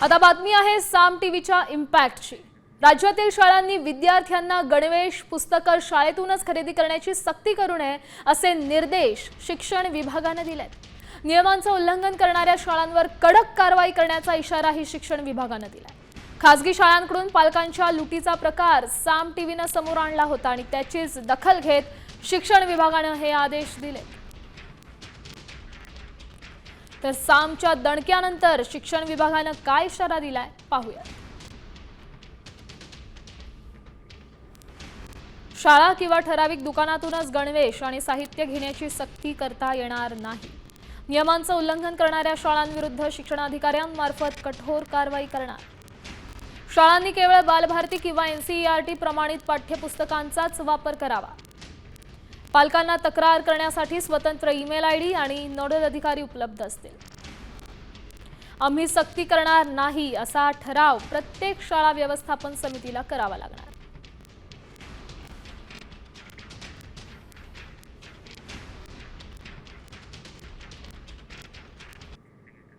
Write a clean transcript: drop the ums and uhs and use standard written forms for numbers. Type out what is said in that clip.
आता बातमी आहे साम टीव्हीच्या इम्पॅक्टची। राज्यातील शाळांनी विद्यार्थ्यांना गणवेश पुस्तकं शाळेतूनच खरेदी करण्याची सक्ती करू नये असे निर्देश शिक्षण विभागाने दिलेत। नियमांचे उल्लंघन करणाऱ्या शाळांवर कडक कारवाई करण्याचा इशाराही शिक्षण विभागाने दिलाय। खासगी शाळांकडून पालकांच्या लुटीचा प्रकार साम टीव्हीने समोर आणला होता आणि त्याचीच दखल घेत शिक्षण विभागाने हे आदेश दिले। तर सामच्या दणक्यानंतर शिक्षण विभागाने काय इशारा दिलाय पाहूया। शाळा किंवा ठराविक दुकानातूनच गणवेश आणि साहित्य घेण्याची सक्ती करता येणार नाही। नियमांचे उल्लंघन करणाऱ्या शाळांविरुद्ध शिक्षणाधिकाऱ्यांमार्फत कठोर कारवाई करणार। शाळांनी केवळ बालभारती किंवा एनसीईआरटी प्रमाणित पाठ्यपुस्तकांचाच वापर करावा। पालकांना तक्रार करण्यासाठी स्वतंत्र ईमेल आयडी आणि नोडल अधिकारी उपलब्ध असतील। आम्ही सक्ती करणार नाही असा ठराव प्रत्येक शाळा व्यवस्थापन समितीला करावा लागणार।